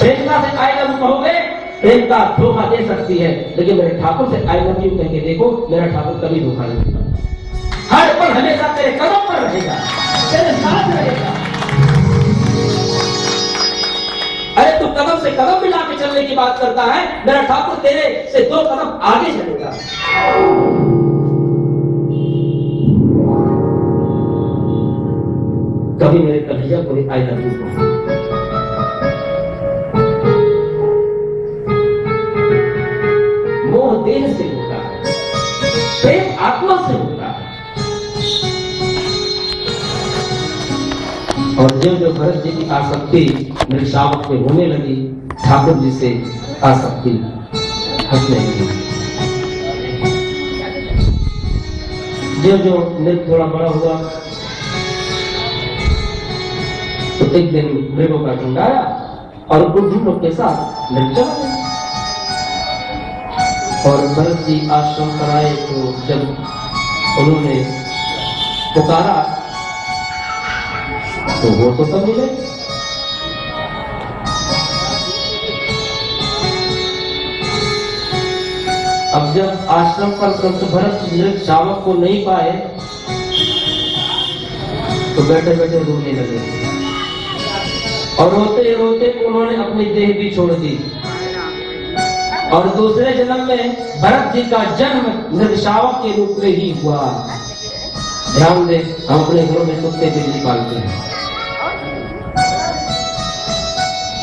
प्रेमिका से I love you कहोगे, प्रेमिका धोखा दे सकती है, लेकिन मेरे ठाकुर से आई लव यू कह के देखो, मेरा ठाकुर कभी धोखा नहीं देता। हर पल हमेशा तेरे कदम पर रहेगा, तेरे साथ रहेगा। अरे तू कदम से कदम मिला के चलने की बात करता है, मेरा ठाकुर तेरे से 2 कदम आगे चलेगा। कभी मेरे कन्हैया को आई लव यू कहो। मोह देह से होता है, प्रेम आत्मा से होता है। और जो जो भरत जी की आसक्ति मेरे श्रावक पे होने लगी, ठाकुर जी से आसक्ति हटने लगी। जो जो नृत्य थोड़ा बड़ा हुआ तो एक दिन मृगों का झुंड आया और बुढ़ियों के साथ नृत्य चला गया। और भरत जी आश्रम पर आए तो जब उन्होंने पुकारा तो वो तो सब मिले। अब जब आश्रम पर संत भरत नृत्य श्रावक को नहीं पाए तो बैठे बैठे रोने लगे और रोते रोते उन्होंने अपनी देह भी छोड़ दी। और दूसरे जन्म में भरत जी का जन्म नृत्य श्रावक के रूप में ही हुआ। ध्यान दे, हम अपने घरों में कुत्ते बिल्ली पालते हैं।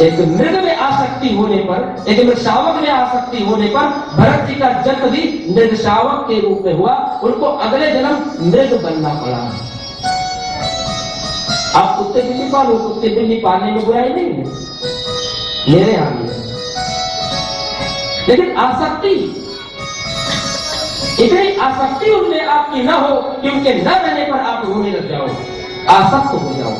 एक मृग में आसक्ति होने पर, एक नृत्य श्रावक में आसक्ति होने पर भरत जी का जन्म भी नृत्य श्रावक के रूप में हुआ। उनको अगले जन्म मृग बनना पड़ा। आप कुत्ते बिल्ली पालो, कुत्ते बिल्ली पालने में बुराई नहीं है, मेरे यहां भी है। लेकिन आसक्ति, इतनी आसक्ति उनमें आपकी न हो कि उनके न रहने पर आप रोने लग जाओ, आसक्त हो जाओ।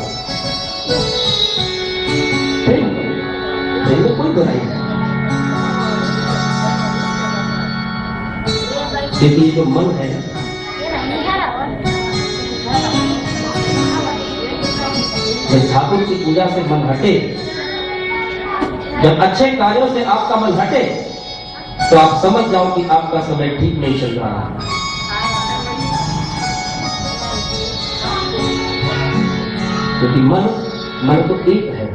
प्रेम में कोई बुराई नहीं, क्योंकि ये जो मन है, जब ठाकुर की पूजा से मन हटे, जब अच्छे कार्यों से आपका मन हटे, तो आप समझ जाओ कि आपका समय ठीक नहीं चल रहा है। क्योंकि मन तो एक है।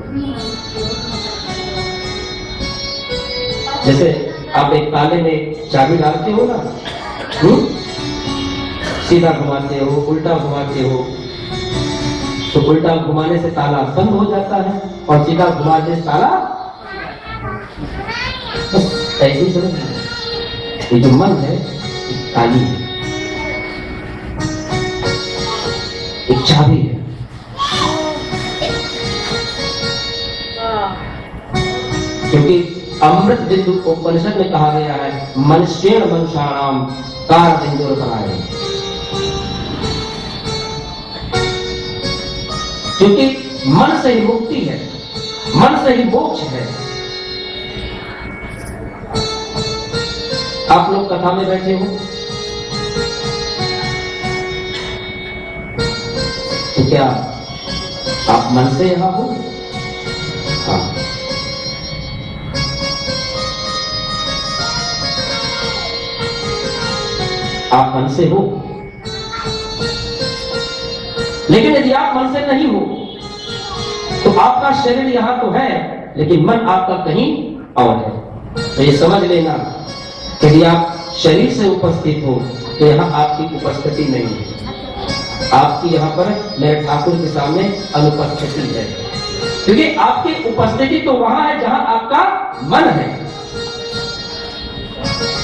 जैसे आप एक ताले में चाबी डालते हो ना, सीधा घुमाते हो, उल्टा घुमाते हो, तो उल्टा घुमाने से ताला बंद हो जाता है और सीधा घुमाने से ताला ऐसे ही समझ। ये जो मन है एक ताली है, एक चाबी है। क्योंकि अमृत बिंदु उपनिषद में कहा गया है, मनुष्येण मनुष्याणाम कार बिंदु बनाए। क्योंकि मन से ही मुक्ति है, मन से ही मोक्ष है। आप लोग कथा में बैठे हो तो क्या आप मन से यहां हो? हाँ। आप मन से हो, लेकिन यदि आप मन से नहीं हो तो आपका शरीर यहां तो है, लेकिन मन आपका कहीं और है। तो ये समझ लेना, यदि आप शरीर से उपस्थित हो तो यहाँ आपकी उपस्थिति नहीं है, आपकी यहाँ पर मेरे ठाकुर के सामने अनुपस्थिति है। क्योंकि आपकी उपस्थिति तो वहां है जहां आपका मन है।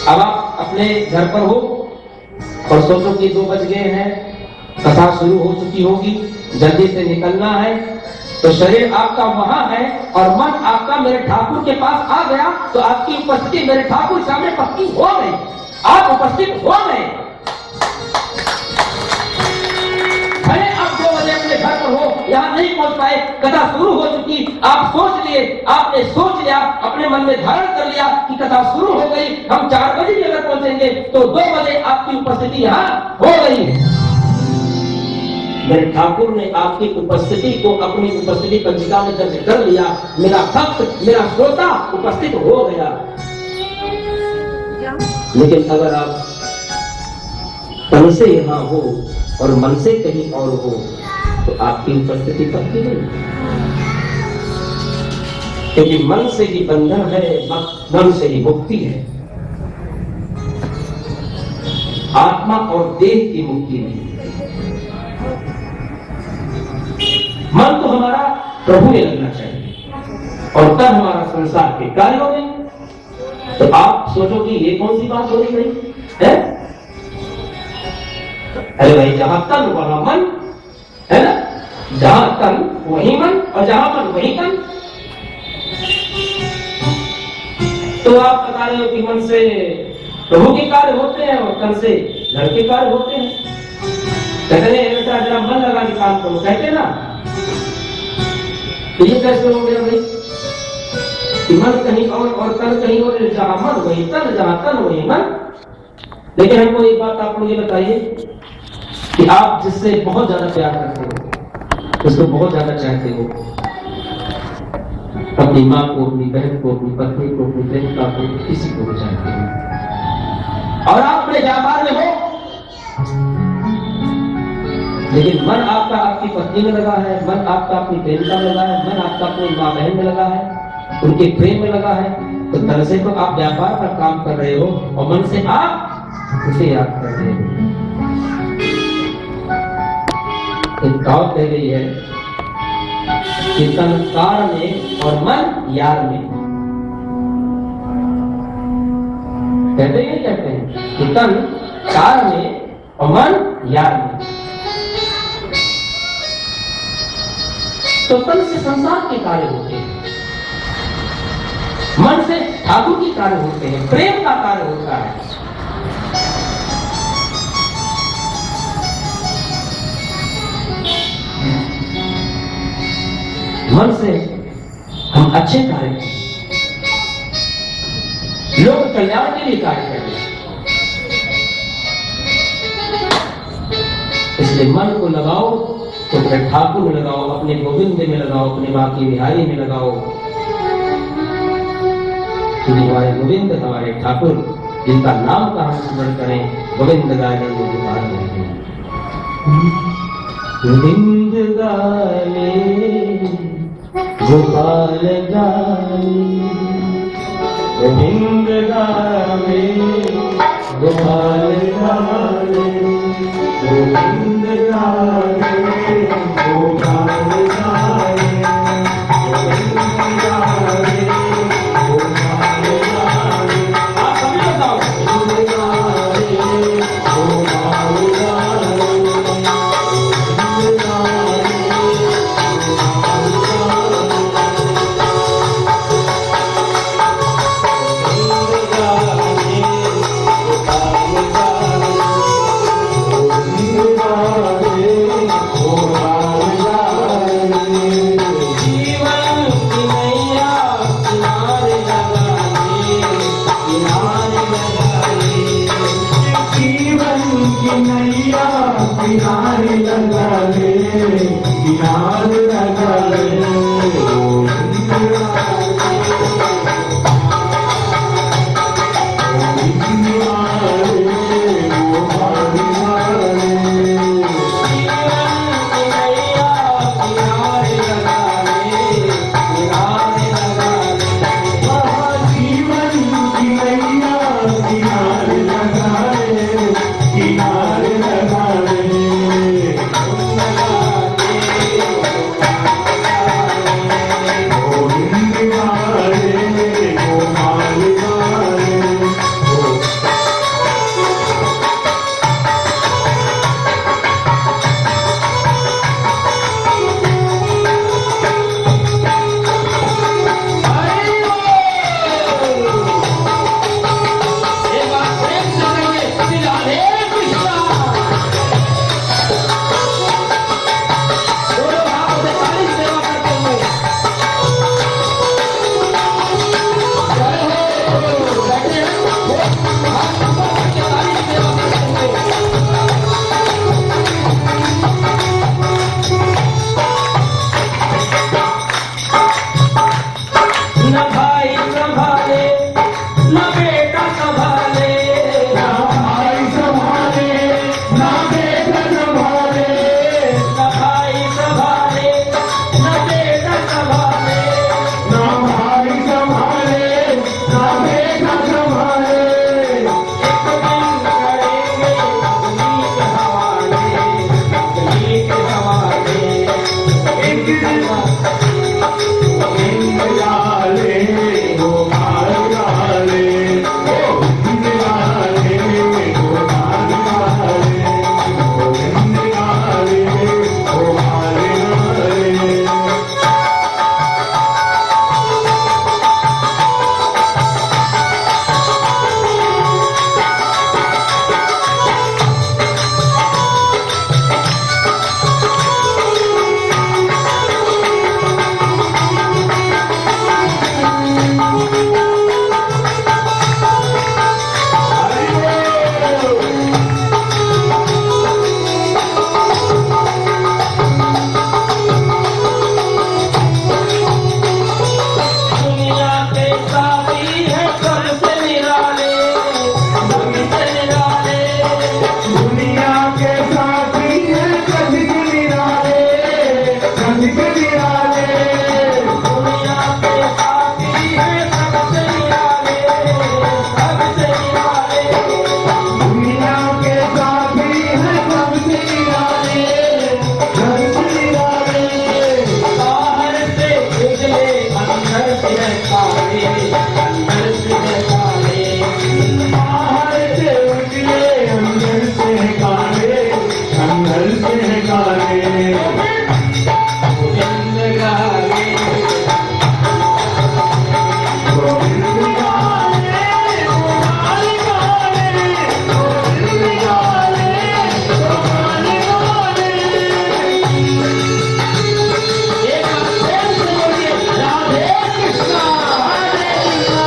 अब आप अपने घर पर हो और सोचो कि 2 बज गए हैं, कथा शुरू हो चुकी होगी, जल्दी से निकलना है, तो शरीर आपका वहां है और मन आपका मेरे ठाकुर के पास आ गया, तो आपकी उपस्थिति मेरे ठाकुर सामने पक्की हो गई, आप उपस्थित हो गए। भले आप 2 बजे अपने घर पर हो, यहां नहीं पहुंच पाए, कथा शुरू हो चुकी, आप सोच लिए, आपने सोच लिया, अपने मन में धारण कर लिया कि कथा शुरू हो गई, हम 4 बजे भी अगर पहुंचेंगे तो 2 बजे आपकी उपस्थिति यहां हो गई। मेरे ठाकुर ने आपकी उपस्थिति को अपनी उपस्थिति पंजिका में दर्ज कर लिया, मेरा भक्त मेरा श्रोता उपस्थित हो गया। लेकिन अगर आप तन से यहां हो और मन से कहीं और हो तो आपकी उपस्थिति पक्की नहीं, क्योंकि मन से ही बंधन है, मन से ही मुक्ति है, आत्मा और देह की मुक्ति नहीं। मन तो हमारा प्रभु में लगना चाहिए और तब हमारा संसार के कार्यों में। तो आप सोचो कि ये कौन सी बात हो रही है? अरे भाई, जहां तन वहां मन है ना, जहां तन वही मन और जहां मन वही तन। तो आप बता रहे हो कि मन से प्रभु के कार्य होते हैं और तन से घर के कार्य होते हैं। कहते हैं बेटा जरा मन लगा के काम करो, कहते ना। तो ये कैसे हो गया भाई कि मन कहीं और तन कहीं और, जहां मन वही तन, जहां तन वही मन। लेकिन हमको एक बात आप मुझे बताइए कि आप जिससे बहुत ज्यादा प्यार करते हो, उसको बहुत ज्यादा चाहते हो, अपनी माँ को, अपनी बहन को, अपनी पत्नी को, अपनी प्रेमिका को, किसी को भी चाहते हो और आप अपने व्यापार में हो, लेकिन मन आपका आपकी पत्नी में लगा है, मन आपका अपनी प्रेमिका में लगा है, मन आपका अपनी माँ बहन में लगा है, उनके प्रेम में लगा है। तो तन से तो आप व्यापार का काम कर रहे हो और मन से आप उसे याद कर रहे हो। एक कहावत कह गई है कि तन कार में और मन यार में। कहते हैं कहते हैं कि तन कार में और मन यार में। तो तन से संसार के कार्य होते हैं, मन से ठाकुर के कार्य होते हैं, प्रेम का कार्य होता है। मन से हम अच्छे कार्य करें, लोक कल्याण के लिए कार्य करें। इसलिए मन को लगाओ तो अपने ठाकुर में लगाओ, अपने गोविंद में लगाओ, अपने बाकी बिहारी में लगाओ। हमारे गोविंद हमारे ठाकुर जिनका नाम का हम स्मरण करें, गोविंद गाने गोपाल गाने, गोविंद गाने गोपाल गाने, गोविंद गाने गोपाल गाने, गोविंद गाने गोपाल गाने, गोविंद गाने से है काले, अंदर से है काले, बाहर से उजले अंदर से काले, अंदर से काले। गोविंद गाले, गोविंद गाले, गोपाल गाले, गोविंद गाले, गोपाल गाले। एक बार प्रेम से बोलिए राधे कृष्णा, हरे कृष्णा।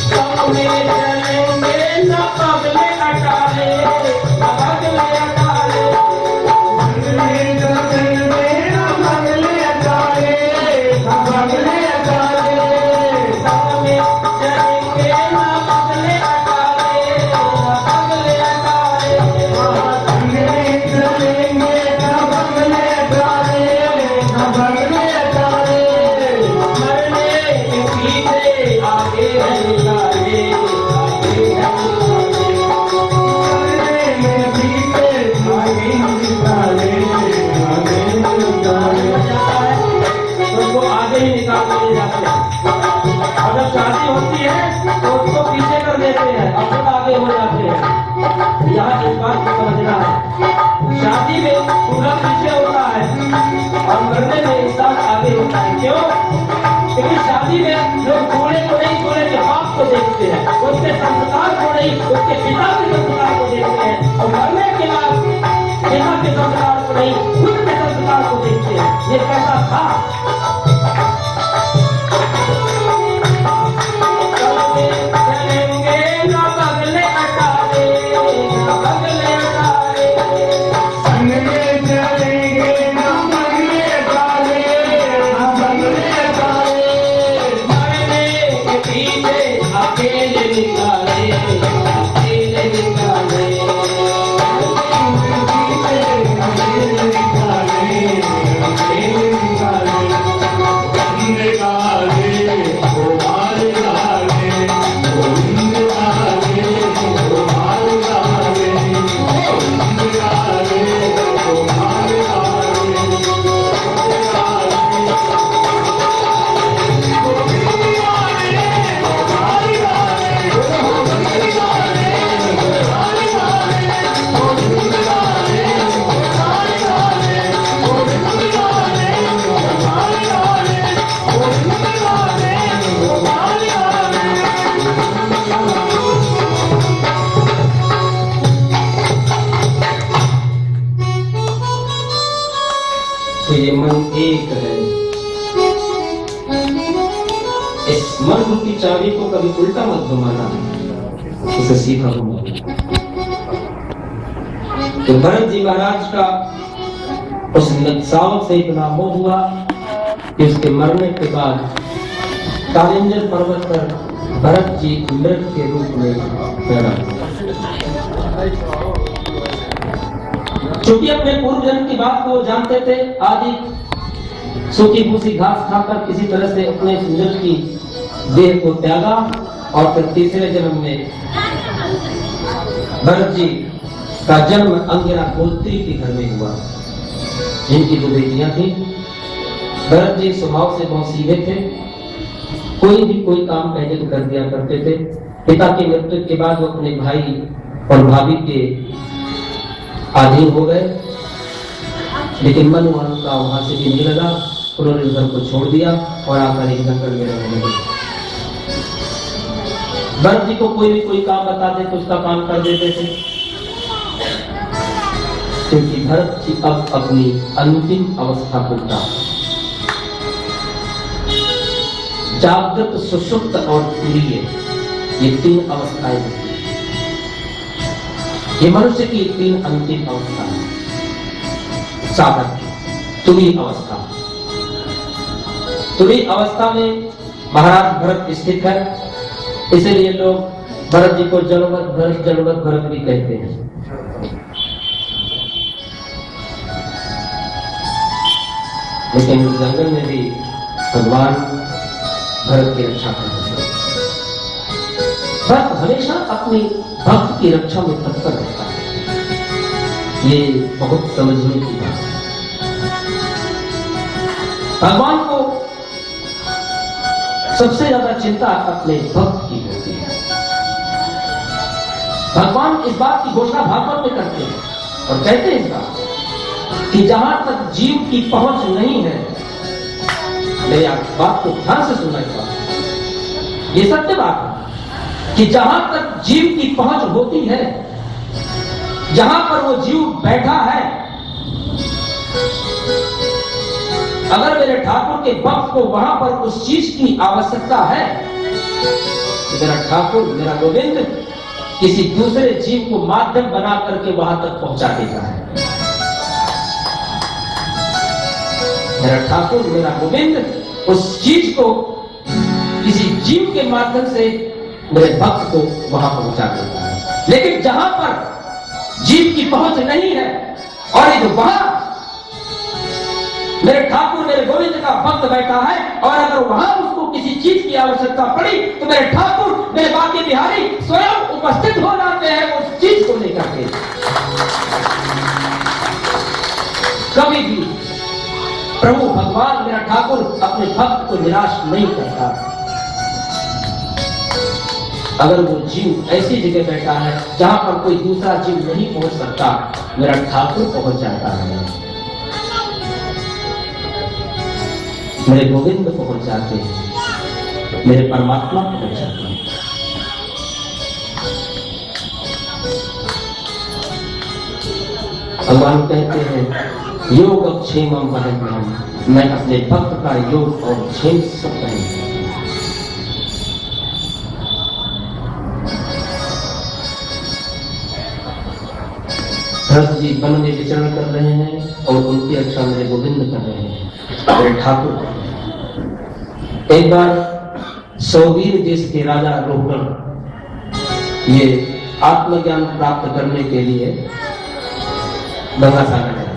सब में चलेंगे न पगले अटाले, न पगले अटाले, बगले चलेंगे न बगले अटाले, न बगले अटाले। सब में चलेंगे न पगले अटाले, न पगले अटाले। बगले चलेंगे न बगले अटाले, न बगले अटाले। मरने के पीछे आगे है निकाले, आगे है निकाले। उसको आगे ही निकाल दिए जाते हैं। और जब शादी होती है तो उसको पीछे कर देते हैं और खुद आगे हो जाते हैं। यहाँ इस बात को समझना है, शादी में दूल्हा पीछे होता है और मरने में इंसान आगे होता है। क्यों? क्योंकि शादी में लोग दूल्हे को नहीं, दूल्हे के बाप को देखते हैं, उसके संस्कार को नहीं, उसके पिता के संस्कार को देखते हैं। और मरने के बाद पिता के संस्कार को नहीं, खुद के संस्कार को देखते हैं। ये कैसा था? चलेंगे न बगले अटाले, न बगले अटाले। संग में चलेंगे न बगले अटाले, न बगले अटाले। मरने के पीछे अकेले निकाले, अकेले निकाले। तो ये मन एक है। इस मन रूपी चाबी को कभी उल्टा मत घुमाना, उसे सीधा घुमाना। तो भरत जी महाराज का उस सावक से इतना मोह हुआ कि उसके मरने के बाद कालिंजर पर्वत पर भरत जी मृत के रूप में पैदा हुए। चूंकि अपने पूर्व जन्म की बात को वो जानते थे, आदि सूखी भूसी घास खाकर किसी तरह से अपने सुंदर की देह को त्यागा और फिर तीसरे जन्म में भरत जी का जन्म अंगिरा गोत्री के घर में हुआ, जिनकी दो बेटियां थी। भरत जी स्वभाव से बहुत सीधे थे, कोई भी कोई काम कहे तो कर दिया करते थे। पिता की मृत्यु के बाद वो अपने भाई और भाभी के अधीन हो गए, लेकिन मन उनका वहां से भी नहीं लगा। उन्होंने घर को छोड़ दिया और आकर एक जंगल में रहने लगे। भरत जी को कोई भी कोई काम बताते तो उसका काम कर देते थे, क्योंकि भरत जी अब अपनी अंतिम अवस्था को प्राप्त, जागृत, सुषुप्त और तुरीय, ये तीन अवस्थाएं होती हैं। ये मनुष्य की तीन अंतिम अवस्था है। साधक तुरीय अवस्था, तुरीय अवस्था में महाराज भरत स्थित है, इसीलिए लोग भरत जी को जड़वत भरत, जड़वत भरत भी कहते हैं। लेकिन उस जंगल में भी भगवान भरत की रक्षा कर रहे हैं। भरत हमेशा अपनी भक्त की रक्षा में तत्पर रहता है। ये बहुत समझने की बात है। भगवान को सबसे ज्यादा चिंता अपने भक्त की होती है। भगवान इस बात की घोषणा भागवत में करते हैं और कहते हैं इस बात कि जहां तक जीव की पहुंच नहीं है, मेरी बात को ध्यान से सुनना, इस बात ये सत्य बात है कि जहां तक जीव की पहुंच होती है, जहां पर वो जीव बैठा है, अगर मेरे ठाकुर के भक्त को वहां पर उस चीज की आवश्यकता है तो मेरा ठाकुर, मेरा गोविंद किसी दूसरे जीव को माध्यम बना करके वहां तक पहुंचा देता है। मेरा ठाकुर, मेरा गोविंद उस चीज को किसी जीव के माध्यम से मेरे भक्त को वहां पहुंचा देता है। लेकिन जहां पर जीव की पहुंच नहीं है और यदि वहां मेरे ठाकुर, मेरे गोविंद का भक्त बैठा है और अगर वहां उसको किसी चीज की आवश्यकता पड़ी तो मेरे ठाकुर, मेरे बाकी बिहारी स्वयं उपस्थित हो जाते हैं उस चीज को लेकर के। कभी भी प्रभु भगवान मेरा ठाकुर अपने भक्त को निराश नहीं करता। अगर वो जीव ऐसी जगह बैठा है जहां पर कोई दूसरा जीव नहीं पहुंच सकता, मेरा ठाकुर पहुंच जाता है, मेरे गोविंद पहुंच जाते हैं, मेरे परमात्मा पहुंच जाते हैं। भगवान कहते हैं योग क्षेमम वहम, मैं अपने भक्त का योग और क्षेम सब करेंगे। भरत जी वन में विचरण कर रहे हैं और उनकी रक्षा मेरे गोविंद कर रहे हैं, मेरे ठाकुर। एक बार सौवीर देश के राजा रोहन ये आत्मज्ञान प्राप्त करने के लिए गंगा सागर गए,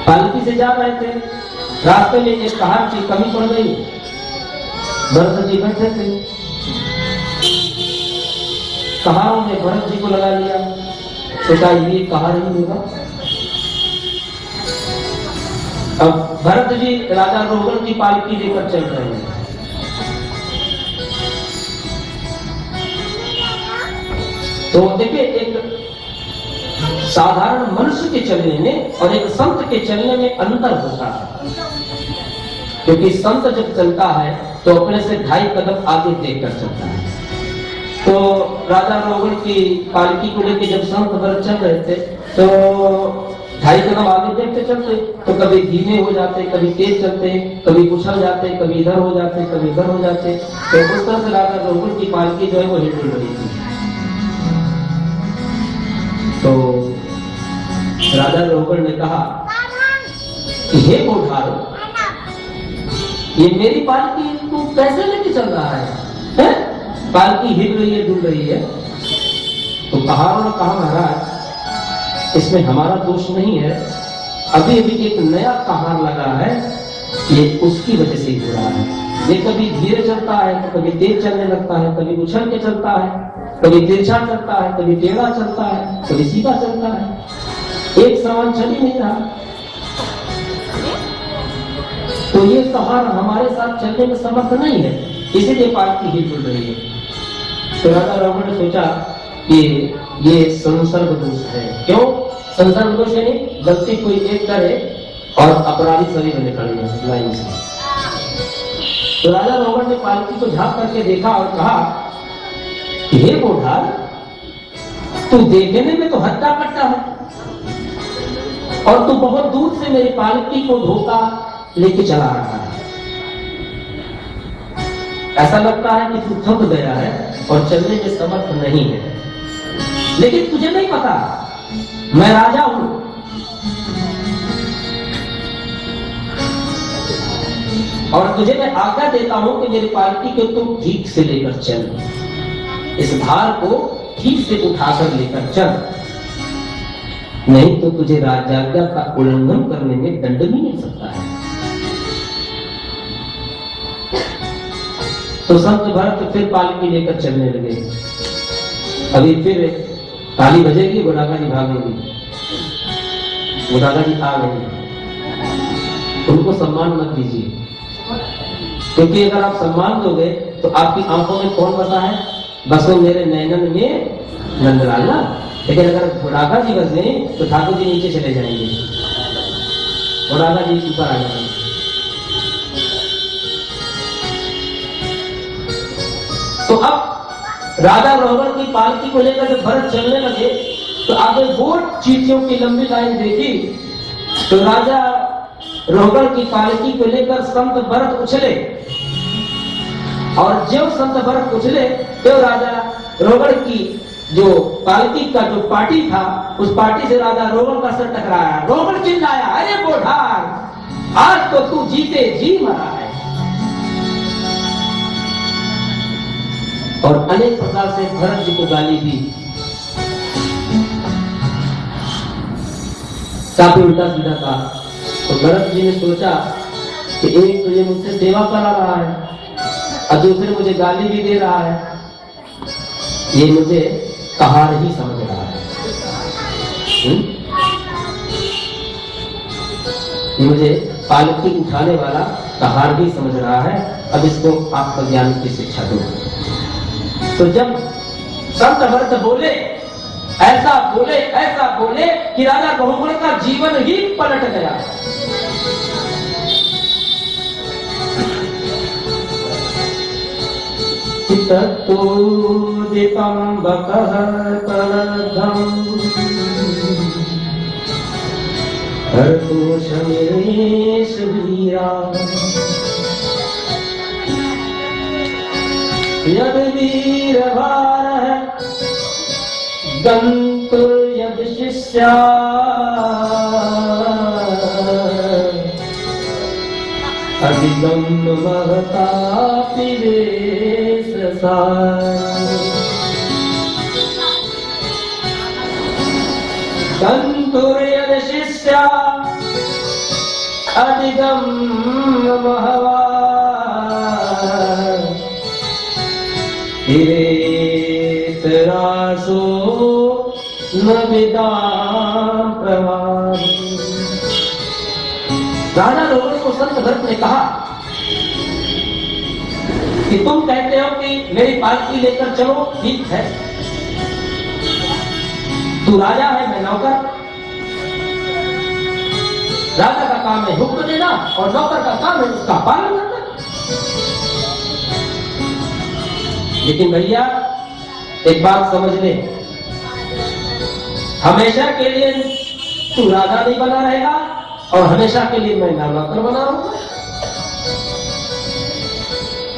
पालकी से जा रहे थे। रास्ते में एक कहार की कमी पड़ गई। भरत जी बैठे थे, कहारों ने भरत जी को लगा लिया, सोचा ये कहार ही होगा। अब भरत जी राजा रोहन की पालकी लेकर चल रहे हैं। तो देखिए, एक साधारण मनुष्य के चलने में और एक संत के चलने में अंतर होता है, क्योंकि संत जब चलता है तो अपने से 2.5 कदम आगे देखकर चलता है। तो राजा रोहन की पालकी को लेकर जब संत भरत चल रहे थे तो 2.5 कदम आगे देखते चलते, तो कभी धीमे हो जाते, कभी तेज चलते, कभी उछल जाते, कभी इधर हो जाते, कभी इधर हो जाते। तो उस तरह से राजा रोहन की पालकी जो है वो हिल रही थी। तो राजा रोहन ने कहा कि हे कोठार, ये मेरी पालकी तू कैसे लेके चल रहा है? पालकी हिल रही है, डुल रही है। तो कहारों ने कहा महाराज, इसमें हमारा दोष नहीं है, अभी अभी एक नया कहार लगा है, ये उसकी वजह से हो रहा है। ये कभी धीरे चलता है तो कभी तेज चलने लगता है, कभी उछल के चलता है, कभी तिरछा चलता है, कभी टेढ़ा चलता है, कभी सीधा चलता है, एक समान चल ही नहीं रहा। तो ये कहार हमारे साथ चलने में समर्थ नहीं है, इसीलिए पालकी हिल डुल रही है। तो राजा रावण ने सोचा कि ये संसर्ग दोष है। क्यों संसर्ग दोष? यानी गलती कोई एक करे और अपराधी सभी बने खड़े हैं लाइन से। तो राजा रावण ने पालकी को झांक करके देखा और कहा कि हे कोठार, तू देखने में तो हट्टा कट्टा है और तू बहुत दूर से मेरी पालकी को धोखा लेके चला रहा है। ऐसा लगता है कि तू थक गया है और चलने में समर्थ नहीं है। लेकिन तुझे नहीं पता मैं राजा हूं, और तुझे मैं आज्ञा देता हूं कि मेरी पालकी को तुम ठीक से लेकर चल, इस भार को ठीक से उठाकर लेकर चल। नहीं तो तुझे राजाज्ञा का उल्लंघन करने में दंड भी मिल सकता है। तो संत भरत फिर पालकी लेकर चलने लगे। अभी फिर ताली बजेगी, गोदागा जी भागेंगी। गोदागा जी आ गए, उनको सम्मान मत दीजिए, क्योंकि अगर आप सम्मान दोगे तो आपकी आंखों में कौन बसा है? बसो मेरे नैनन में नंदलाला। लेकिन अगर गोदागा जी बस गए तो ठाकुर जी नीचे चले जाएंगे, गोदागा जी ऊपर आ जाएंगे। तो अब राजा रोहन की पालकी को लेकर जब भरत चलने लगे तो आपने वोट चीटियों की लंबी लाइन देखी। तो राजा रोहन की पालकी को लेकर संत भरत उछले, और जो संत भरत उछले तो राजा रोहन की जो पालकी का जो पार्टी था, उस पार्टी से राजा रोहन का सर टकराया। रोहन चिल्लाया, अरे बोधार, आज तो तू जीते जी मरा है। और अनेक प्रकार से भरत जी को गाली दी, काफी उल्टा सीधा था। तो भरत जी ने सोचा कि एक तो ये मुझसे सेवा करा रहा है और दूसरे मुझे गाली भी दे रहा है, ये मुझे कहार ही समझ रहा है। ये मुझे पालकी उठाने वाला कहार ही समझ रहा है। अब इसको आत्मज्ञान की शिक्षा दो। तो जब संत भरत बोले, ऐसा बोले कि राजा रोहन का जीवन ही पलट गया। चित्तोदितं बकः कलद्धं हर्तोषमेष वीरा यद वीरभारः गन्तुर्यद शिष्या अधिगम महतापि गन्तुर्यद शिष्या अधिगम महवा हिरेतरासो न विदां प्रवाद। राजा रोहन को संत भरत ने कहा कि तुम कहते हो कि मेरी पालकी लेकर चलो, ठीक है, तू राजा है, मैं नौकर। राजा का काम है हुक्म देना और नौकर का काम है उसका पालन करना। लेकिन भैया एक बात समझ ले, हमेशा के लिए तू राजा नहीं बना रहेगा और हमेशा के लिए मैं नौकर बना रहूंगा।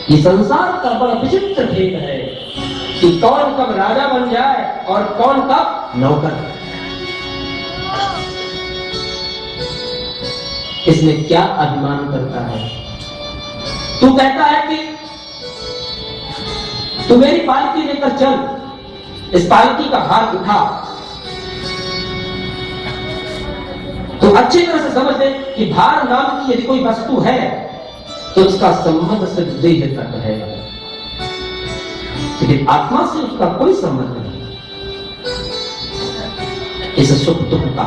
ये संसार का बड़ा विचित्र भेद है कि कौन कब राजा बन जाए और कौन कब नौकर। इसमें क्या अभिमान करता है? तू कहता है कि तू मेरी पालकी लेकर चल, इस पालकी का भार उठा। तो अच्छी तरह से समझ ले कि भार नाम की यदि कोई वस्तु है तो उसका संबंध सिर्फ देह तक है, लेकिन आत्मा से उसका कोई संबंध नहीं। इस सुख दुख का,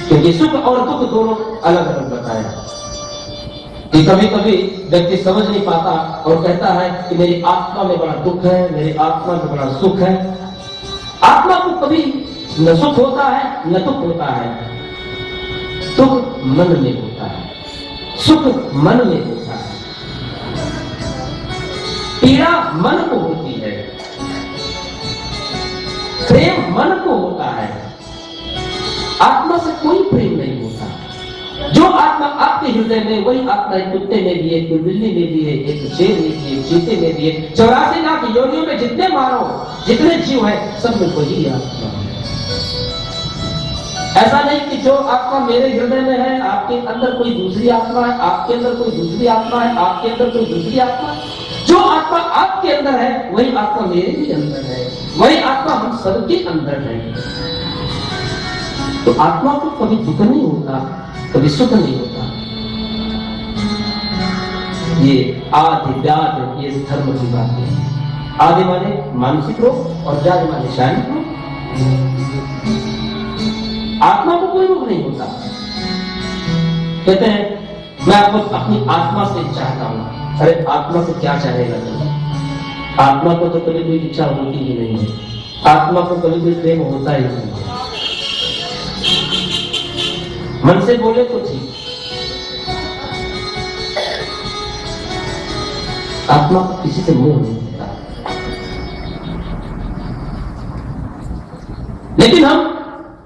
क्योंकि सुख और दुख दोनों अलग अलग बताया कि कभी कभी व्यक्ति समझ नहीं पाता और कहता है कि मेरी आत्मा में बड़ा दुख है, मेरी आत्मा में बड़ा सुख है। आत्मा को कभी न सुख होता है न दुख होता है। दुख मन में होता है, सुख मन में होता है, पीड़ा मन को होती है, प्रेम मन को होता है। आत्मा से कोई प्रेम नहीं होता। जो आत्मा आपके हृदय में, वही आत्मा एक कुत्ते में भी है, एक बिल्ली में भी है, एक शेर में भी है, एक चीते में भी है। 84 लाख योनियों में जितने मारो, जितने जीव है, सब में वही आत्मा है। ऐसा नहीं कि जो आत्मा मेरे हृदय में है आपके अंदर कोई दूसरी आत्मा है, आपके अंदर कोई दूसरी आत्मा है, आपके अंदर कोई दूसरी आत्मा है। जो आत्मा आपके अंदर है वही आत्मा मेरे भी अंदर है। वही आत्मा हम सबके अंदर है। तो आत्मा को कभी दुख नहीं होता, कभी सुख नहीं होता। ये आदि व्याध, ये धर्म की बात है। आदि माने मानसिक रोग और व्याध माने शारीरिक रोग। आत्मा को कोई रोग नहीं होता। कहते हैं मैं आपको अपनी आत्मा से चाहता हूं। अरे आत्मा से क्या चाहेगा तुम? आत्मा को तो कभी कोई इच्छा होती ही नहीं है, आत्मा को कभी कोई प्रेम होता ही नहीं है। मन से बोले तो ठीक, आत्मा को किसी से मोह नहीं होता। लेकिन हम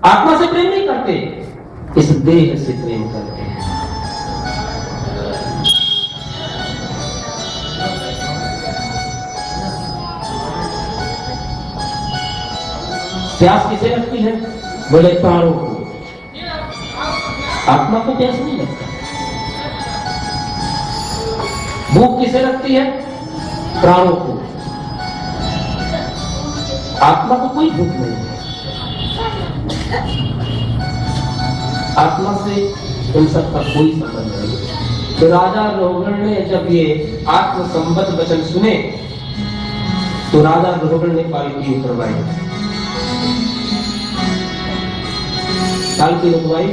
आत्मा से प्रेम नहीं करते, इस देह से प्रेम करते हैं। प्यास किसे लगती है? बोले प्राणों को। आत्मा को प्यास नहीं लगता। भूख किसे लगती है? प्राणों को। आत्मा को कोई भूख नहीं है। आत्मा से उन सब का कोई संबंध नहीं। तो राजा रोहगण ने जब ये आत्म संबद्ध वचन सुने तो राजा रोहगण ने पालकी उतरवाई। पालकी उतरवाई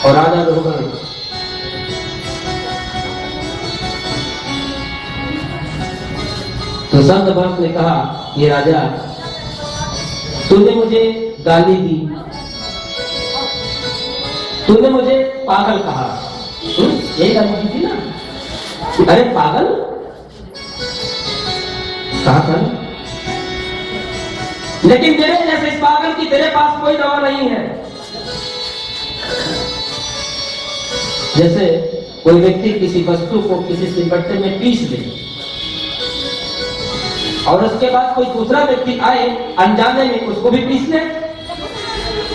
और राजा रोहगण तो संत भक्त ने कहा, ये राजा तूने मुझे गाली दी, तूने मुझे पागल कहा। यही गाली दी थी ना? अरे पागल कहा था ना? लेकिन तेरे जैसे इस पागल की तेरे पास कोई दवा नहीं है। जैसे कोई व्यक्ति किसी वस्तु को किसी सिलबट्टे में पीस ले और उसके बाद कोई दूसरा व्यक्ति आए अनजाने में उसको भी पीस ले,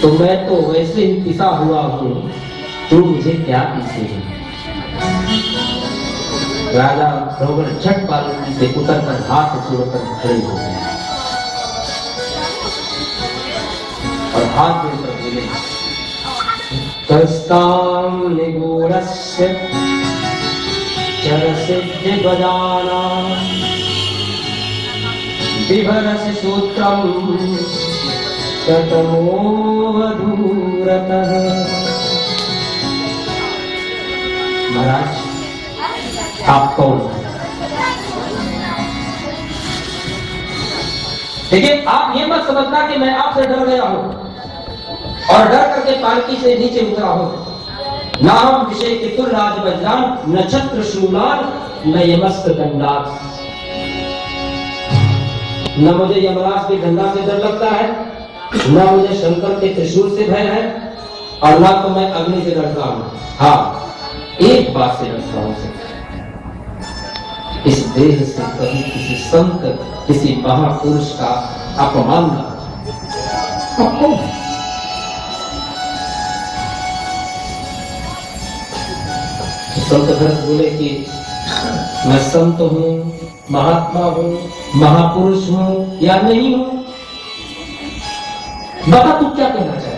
तो मैं तो वैसे ही पिसा हुआ हूं, तू मुझे क्या पीसेगी? राजा रोहगण झट पालकी से उतरकर हाथ जोड़कर खड़े हो गए और हाथ जोड़कर बोले, कस्ताम निगूढ़स्य चरसिद्धि गजाना विभरस सूत्रम कतमोवधूरतः। महाराज आप कौन हैं? देखिए आप ये मत समझना कि मैं आपसे डर गया हूं और डर करके पालकी से नीचे उतरा हूं। नाम विषय के तुल राज बजरान न छत्र शूलान न यमस्त्र दंडात। न मुझे यमराज के डंडा से डर लगता है, न मुझे शंकर के त्रिशूल से भय है और न तो मैं अग्नि से डरता हूं। हाँ एक बात से डरता हूं, इस देह से कभी किसी संत किसी महापुरुष का अपमान न हो। संत भरत बोले कि मैं संत हूं, महात्मा हूं, महापुरुष हूं या नहीं हूं? बाबा तू क्या कहना चाहता है?